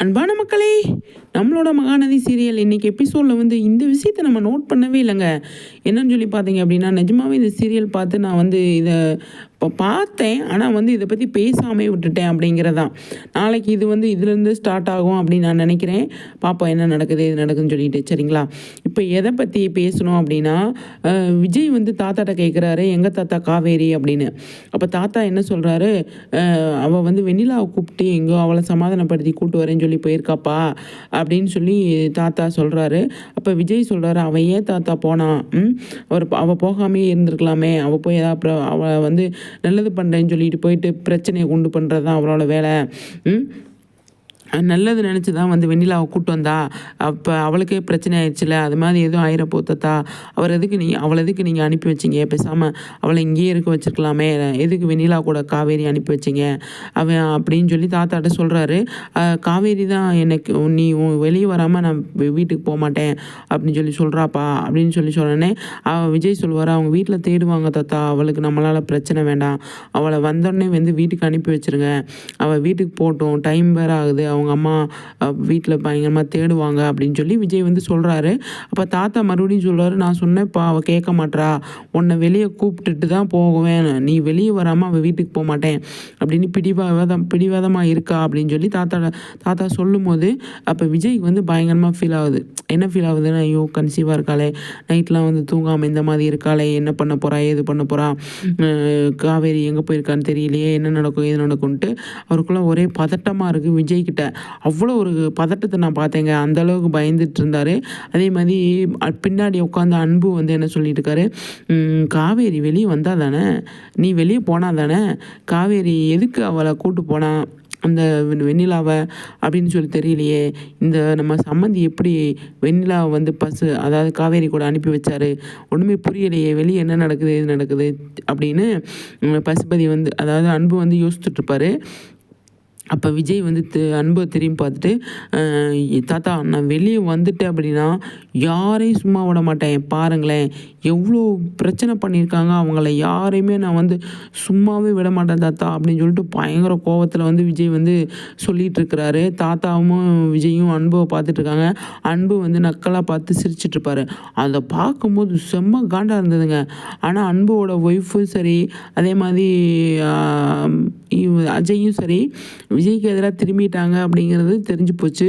அன்பான மக்களே, நம்மளோட மகாநதி சீரியல் இன்னைக்கு எபிசோடில் வந்து இந்த விஷயத்தை நம்ம நோட் பண்ணவே இல்லைங்க. என்னன்னு சொல்லி பார்த்தீங்க அப்படின்னா, நிஜமாவே இந்த சீரியல் பார்த்து நான் வந்து இதை இப்போ பார்த்தேன். ஆனால் வந்து இதை பற்றி பேசாமே விட்டுட்டேன் அப்படிங்கிறதான். நாளைக்கு இது வந்து இதுலேருந்து ஸ்டார்ட் ஆகும் அப்படின்னு நான் நினைக்கிறேன். பார்ப்போம் என்ன நடக்குது இது நடக்குதுன்னு சொல்லிட்டு. சரிங்களா, இப்போ எதை பற்றி பேசணும் அப்படின்னா, விஜய் வந்து தாத்தாட்ட கேட்குறாரு, எங்கள் தாத்தா காவேரி அப்படின்னு. அப்போ தாத்தா என்ன சொல்கிறாரு, அவள் வந்து வெண்ணிலாவை கூப்பிட்டு எங்கோ அவளை சமாதானப்படுத்தி கூப்பிட்டு வரேன்னு சொல்லி போயிருக்காப்பா அப்படின்னு சொல்லி தாத்தா சொல்கிறாரு. அப்போ விஜய் சொல்கிறாரு, அவள் ஏன் தாத்தா போனான், அவள் போகாமே இருந்திருக்கலாமே, அவள் போய் ஏதாவது அப்புறம் அவளை வந்து நல்லது பண்ணுறேன்னு சொல்லிட்டு போயிட்டு பிரச்சனையை கொண்டு பண்ணுறது தான் அவளோட வேலை. நல்லது நினச்சி தான் வந்து வெண்ணிலாவை கூப்பிட்டு வந்தா, அப்போ அவளுக்கே பிரச்சனை ஆயிடுச்சுல, அது மாதிரி எதுவும் ஆயிரப்போத்தா, அவளை எதுக்கு நீங்கள் அனுப்பி வச்சிங்க, பேசாமல் அவளை இங்கேயே இருக்க வச்சுருக்கலாமே, எதுக்கு வெண்ணிலா கூட காவேரி அனுப்பி வச்சிங்க அவன் அப்படின்னு சொல்லி தாத்தாட்ட சொல்கிறாரு. காவேரி தான் எனக்கு நீ வெளியே வராமல் நான் வீட்டுக்கு போக மாட்டேன் அப்படின்னு சொல்லி சொல்கிறாப்பா அப்படின்னு சொல்லி சொன்னோன்னே விஜய் சொல்லுவார், அவங்க வீட்டில் தேடுவாங்க தாத்தா, அவளுக்கு நம்மளால் பிரச்சனை வேண்டாம், அவளை வந்தோடனே வந்து வீட்டுக்கு அனுப்பி வச்சுருங்க, அவள் வீட்டுக்கு போகட்டும், டைம் வேறு ஆகுது, அவங்க அம்மா வீட்டில் பயங்கரமாக தேடுவாங்க அப்படின்னு சொல்லி விஜய் வந்து சொல்கிறாரு. அப்போ தாத்தா மறுபடியும் சொல்கிறாரு, நான் சொன்னேன்ப்பா அவள் கேட்க மாட்றா, உன்னை வெளியே கூப்பிட்டுட்டு தான் போவேன், நீ வெளியே வராமல் அவள் வீட்டுக்கு போக மாட்டேன் அப்படின்னு பிடிவாதமாக இருக்கா அப்படின்னு சொல்லி தாத்தா சொல்லும் போது அப்போ விஜய்க்கு வந்து பயங்கரமாக ஃபீல் ஆகுது. என்ன ஃபீல் ஆகுதுன்னா, ஐயோ கன்சீவாக இருக்காளே, நைட்லாம் வந்து தூங்காமல் இந்த மாதிரி இருக்காளே, என்ன பண்ண போகிறா ஏது பண்ண போகிறா, காவேரி எங்கே போயிருக்கான்னு தெரியலையே, என்ன நடக்கும் ஏது நடக்கும்ன்ட்டு அவருக்குள்ளே ஒரே பதட்டமாக இருக்குது. விஜய்கிட்ட அவ்வளோ ஒரு பதட்டத்தை நான் பார்த்தேங்க. அந்தளவுக்கு பயந்துட்டு இருந்தார். அதே மாதிரி பின்னாடி உட்காந்து அன்பு வந்து என்ன சொல்லிட்டு இருக்காரு, காவேரி வெளியே வந்தால் தானே, நீ வெளியே போனால் தானே, காவேரி எதுக்கு அவளை கூட்டு போனா அந்த வெண்ணிலாவை அப்படின்னு சொல்லி தெரியலையே, இந்த நம்ம சம்மந்தி எப்படி வெண்ணிலாவை வந்து அதாவது காவேரி கூட அனுப்பி வச்சாரு, ஒன்றுமே புரியலையே, வெளியே என்ன நடக்குது இது நடக்குது அப்படின்னு பசுபதி வந்து அதாவது அன்பு வந்து யோசிச்சுட்ருப்பார். அப்போ விஜய் வந்து அன்பை திரும்பி பார்த்துட்டு, தாத்தா நான் வெளியே வந்துட்டேன் அப்படின்னா யாரையும் சும்மா விட மாட்டேன், பாருங்களேன் எவ்வளோ பிரச்சனை பண்ணியிருக்காங்க, அவங்கள யாரையுமே நான் வந்து சும்மாவே விட மாட்டேன் தாத்தா அப்படின்னு சொல்லிட்டு பயங்கர கோவத்தில் வந்து விஜய் வந்து சொல்லிகிட்டு இருக்கிறாரு. தாத்தாவும் விஜயும் அன்புவை பார்த்துட்ருக்காங்க. அன்பு வந்து நக்கலாக பார்த்து சிரிச்சிட்ருப்பாரு. அதை பார்க்கும்போது செம்ம காண்டாக இருந்ததுங்க. ஆனால் அன்புவோட ஒய்ஃபும் சரி, அதே மாதிரி அஜயும் சரி, விஜய்க்கு எதிராக திரும்பிட்டாங்க அப்படிங்கிறது தெரிஞ்சு போச்சு.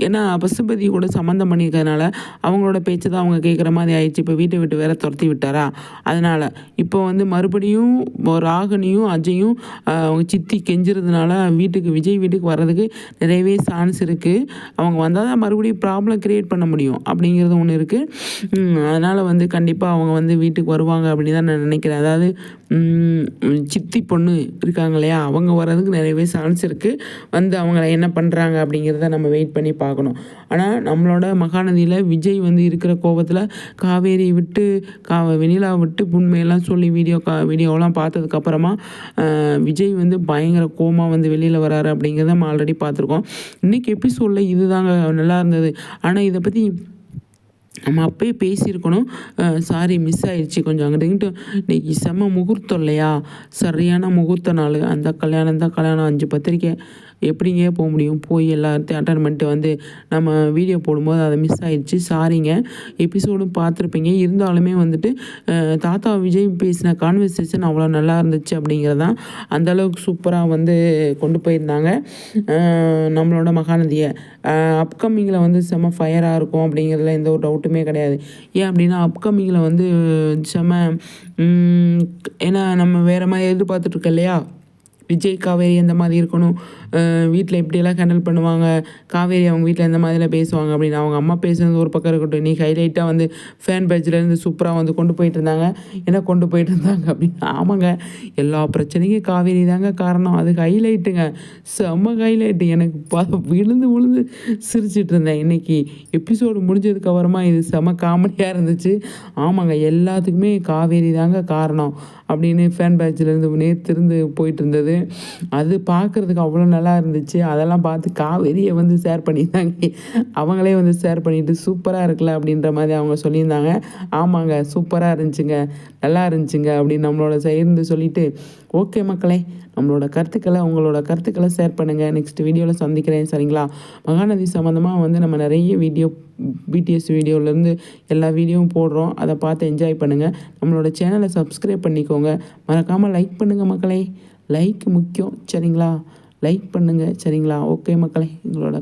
ஏன்னா பசுபதி கூட சம்மந்தம் பண்ணியிருக்கிறதுனால அவங்களோட பேச்சு தான் அவங்க கேட்குற மாதிரி ஆயிடுச்சு. இப்போ வீட்டை விட்டு வேற துரத்தி விட்டாரா, அதனால் இப்போ வந்து மறுபடியும் ராகனியும் அஜயும் அவங்க சித்தி கெஞ்சுறதுனால விஜய் வீட்டுக்கு வர்றதுக்கு நிறையவே சான்ஸ் இருக்குது. அவங்க வந்தால் தான் மறுபடியும் ப்ராப்ளம் க்ரியேட் பண்ண முடியும் அப்படிங்கிறது ஒன்று இருக்குது. அதனால் வந்து கண்டிப்பாக அவங்க வந்து வீட்டுக்கு வருவாங்க அப்படின்னு தான் நான் நினைக்கிறேன். அதாவது சித்தி பொண்ணு இருக்காங்க இல்லையா, அவங்க வர்றதுக்கு நிறையவே சான்ஸ் இருக்குது. வந்து அவங்கள என்ன பண்ணுறாங்க அப்படிங்கிறத நம்ம வெயிட் பண்ணி பார்க்கணும். ஆனால் நம்மளோட மகாநதியில் விஜய் வந்து இருக்கிற கோபத்தில் காவேரி விட்டு வெண்ணிலா விட்டு உண்மையெல்லாம் சொல்லி வீடியோவெலாம் பார்த்ததுக்கப்புறமா விஜய் வந்து பயங்கர கோமாக வந்து வெளியில் வராரு அப்படிங்கிறத நம்ம ஆல்ரெடி பார்த்துருக்கோம். இன்றைக்கி எபிசோடில் இது தாங்க நல்லா இருந்தது. ஆனால் இதை பற்றி நம்ம அப்பயே பேசியிருக்கணும். சாரி மிஸ் ஆயிடுச்சு கொஞ்சம். அங்கிட்டு இன்றைக்கி செம்ம முகூர்த்தம் இல்லையா, சரியான முகூர்த்த நாள். அந்த கல்யாணம் தான் கல்யாணம், 5 பத்திரிக்கை, எப்படிங்க போக முடியும், போய் எல்லாத்தையும் அட்டன் பண்ணிட்டு வந்து நம்ம வீடியோ போடும்போது அதை மிஸ் ஆகிடுச்சு, சாரிங்க. எபிசோடும் பார்த்துருப்பீங்க. இருந்தாலுமே வந்துட்டு தாத்தா விஜய் பேசின கான்வர்சேஷன் அவ்வளோ நல்லா இருந்துச்சு அப்படிங்கிறதான். அந்தளவுக்கு சூப்பராக வந்து கொண்டு போயிருந்தாங்க நம்மளோட மகாநதியை. அப்கமிங்கில் வந்து செம்ம ஃபயராக இருக்கும் அப்படிங்கிறதுல எந்த ஒரு டவுட்டுமே கிடையாது. ஏன் அப்படின்னா அப்கமிங்கில் வந்து செம்ம ஏன்னா நம்ம வேறு மாதிரி எதிர்பார்த்துட்ருக்கோம் இல்லையா, விஜய் காவேரி எந்த மாதிரி இருக்கணும், வீட்டில் எப்படியெல்லாம் ஹேண்டில் பண்ணுவாங்க, காவேரி அவங்க வீட்டில் எந்த மாதிரிலாம் பேசுவாங்க அப்படின்னு. அவங்க அம்மா பேசுகிறது ஒரு பக்கம் இருக்கட்டும், இன்றைக்கி ஹைலைட்டாக வந்து ஃபேன் பேஜ்லேருந்து சூப்பராக வந்து கொண்டு போயிட்டு இருந்தாங்க. என்ன கொண்டு போயிட்டு இருந்தாங்க அப்படின்னு, ஆமாங்க எல்லா பிரச்சனைக்கும் காவேரி தாங்க காரணம். அது ஹைலைட்டுங்க, செம்ம ஹைலைட்டு. எனக்கு விழுந்து சிரிச்சிட்டு இருந்தேன். இன்றைக்கி எபிசோடு முடிஞ்சதுக்கப்புறமா இது செம்ம காமெடியாக இருந்துச்சு. ஆமாங்க எல்லாத்துக்குமே காவேரி தாங்க காரணம் அப்படின்னு ஃபேன் பேஜ்லேருந்து நேர்த்திருந்து போயிட்டு இருந்தது. அது பார்க்குறதுக்கு அவ்வளோ நல்லா நல்லா இருந்துச்சு. அதெல்லாம் பார்த்து காவேரியை வந்து ஷேர் பண்ணியிருந்தாங்க. அவங்களே வந்து ஷேர் பண்ணிட்டு சூப்பராக இருக்குல்ல அப்படின்ற மாதிரி அவங்க சொல்லியிருந்தாங்க. ஆமாங்க சூப்பராக இருந்துச்சுங்க, நல்லா இருந்துச்சுங்க அப்படின்னு நம்மளோட சேர்ந்து சொல்லிட்டு, ஓகே மக்களே, நம்மளோட கருத்துக்களை உங்களோட கருத்துக்களை ஷேர் பண்ணுங்கள். நெக்ஸ்ட் வீடியோவில் சந்திக்கிறேன் சரிங்களா. மகாநதி சம்மந்தமாக வந்து நம்ம நிறைய வீடியோ பிடிஎஸ் வீடியோலேருந்து எல்லா வீடியோவும் போடுறோம். அதை பார்த்து என்ஜாய் பண்ணுங்கள். நம்மளோட சேனலை சப்ஸ்கிரைப் பண்ணிக்கோங்க. மறக்காமல் லைக் பண்ணுங்கள் மக்களே. லைக் முக்கியம் சரிங்களா. லைக் பண்ணுங்கள் சரிங்களா. ஓகே மக்களே, எங்களோட